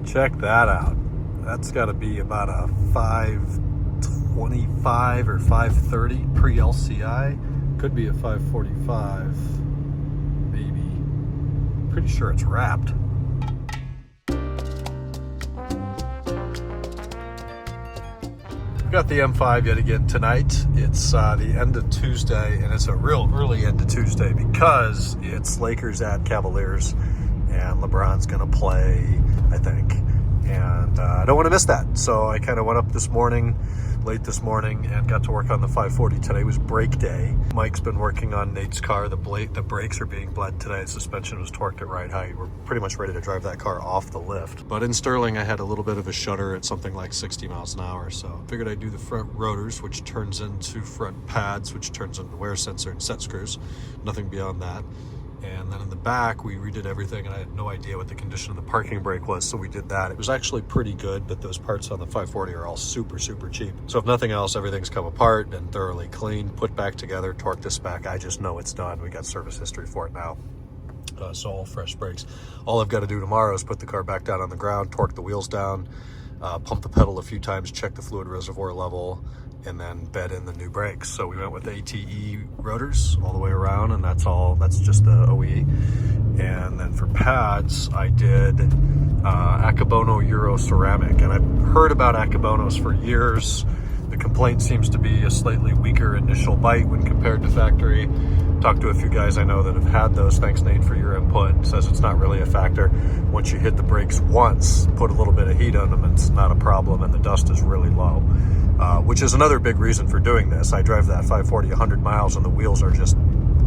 Check that out. That's got to be about a 525 or 530 pre-LCI. Could be a 545, maybe. Pretty sure it's wrapped. We got the M5 yet again tonight. It's the end of Tuesday, and it's a real early end of Tuesday because it's Lakers at Cavaliers, and LeBron's gonna play, I think. And I don't want to miss that. So I kind of went up this morning, late this morning, and got to work on the 540. Today was brake day. Mike's been working on Nate's car. The brakes are being bled today. The suspension was torqued at right height. We're pretty much ready to drive that car off the lift. But in Sterling, I had a little bit of a shudder at something like 60 miles an hour. So figured I'd do the front rotors, which turns into front pads, which turns into wear sensor and set screws. Nothing beyond that. And then in the back, we redid everything, and I had no idea what the condition of the parking brake was, so we did that. It was actually pretty good, but those parts on the 540 are all super, super cheap. So if nothing else, everything's come apart and thoroughly cleaned, put back together, torqued this back. I just know it's done. We got service history for it now. So all fresh brakes. All I've got to do tomorrow is put the car back down on the ground, torque the wheels down, pump the pedal a few times, check the fluid reservoir level, and then bed in the new brakes. So we went with ATE rotors all the way around, and that's just the OE. And then for pads, I did Akabono Euro ceramic, and I've heard about Akabonos for years. The complaint seems to be a slightly weaker initial bite when compared to factory. Talked to a few guys I know that have had those. Thanks, Nate, for your input. Says it's not really a factor. Once you hit the brakes once, put a little bit of heat on them, it's not a problem, and the dust is really low. Which is another big reason for doing this. I drive that 540 100 miles, and the wheels are just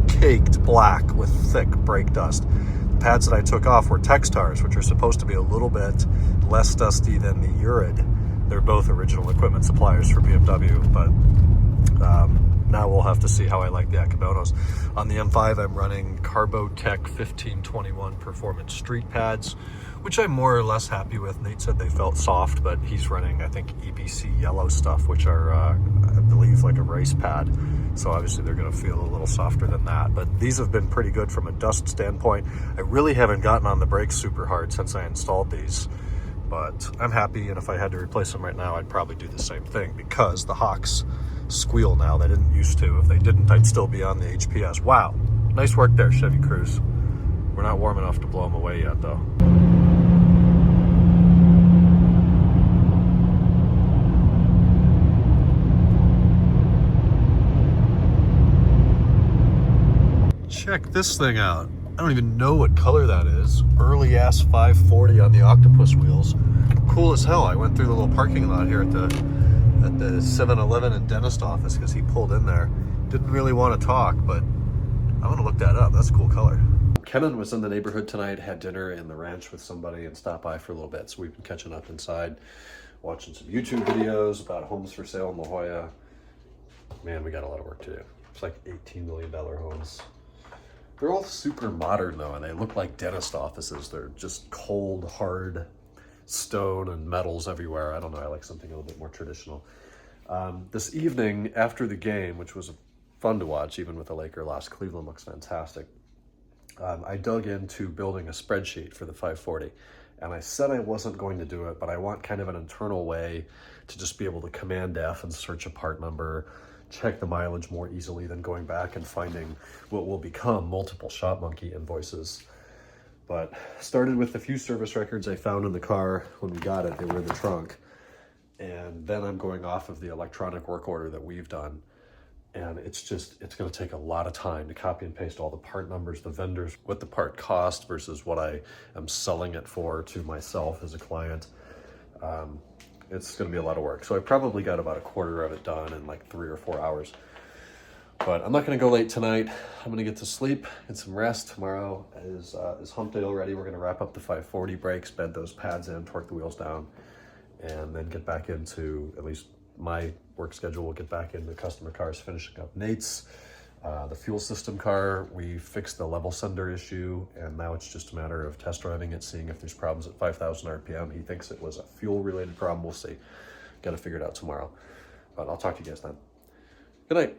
caked black with thick brake dust. The pads that I took off were Textars, which are supposed to be a little bit less dusty than the Urid. They're both original equipment suppliers for BMW, but now we'll have to see how I like the Akabonos. On the M5, I'm running Carbotech 1521 Performance Street pads, which I'm more or less happy with. Nate said they felt soft, but he's running, I think, EBC yellow stuff, which are, I believe, like a race pad. So obviously they're gonna feel a little softer than that. But these have been pretty good from a dust standpoint. I really haven't gotten on the brakes super hard since I installed these, but I'm happy, and if I had to replace them right now, I'd probably do the same thing because the Hawks squeal now. They didn't used to. If they didn't, I'd still be on the HPS. Wow, nice work there, Chevy Cruze. We're not warm enough to blow them away yet, though. Check this thing out. I don't even know what color that is. Early ass 540 on the Octopus Wheels. Cool as hell. I went through the little parking lot here at the 7-Eleven and dentist office because he pulled in there. Didn't really want to talk, but I'm gonna look that up. That's a cool color. Kenan was in the neighborhood tonight, had dinner in the ranch with somebody, and stopped by for a little bit. So we've been catching up inside, watching some YouTube videos about homes for sale in La Jolla. Man, we got a lot of work to do. It's like $18 million homes. They're all super modern though, and they look like dentist offices. They're just cold, hard stone and metals everywhere. I don't know, I like something a little bit more traditional. This evening after the game, which was fun to watch, even with the Laker loss, Cleveland looks fantastic. I dug into building a spreadsheet for the 540, and I said I wasn't going to do it, but I want kind of an internal way to just be able to Command F and search a part number, check the mileage more easily than going back and finding what will become multiple Shop Monkey invoices. But started with a few service records I found in the car when we got it. They were in the trunk. And then I'm going off of the electronic work order that we've done. And it's gonna take a lot of time to copy and paste all the part numbers, the vendors, what the part cost versus what I am selling it for to myself as a client. It's gonna be a lot of work. So I probably got about a quarter of it done in like 3 or 4 hours. But I'm not gonna go late tonight. I'm gonna get to sleep, get some rest. Tomorrow is hump day already. We're gonna wrap up the 540 brakes, bed those pads in, torque the wheels down, and then get back into, at least my work schedule, will get back into customer cars, finishing up Nate's. The fuel system car, we fixed the level sender issue, and now it's just a matter of test driving it, seeing if there's problems at 5,000 RPM. He thinks it was a fuel-related problem. We'll see. Got to figure it out tomorrow. But I'll talk to you guys then. Good night.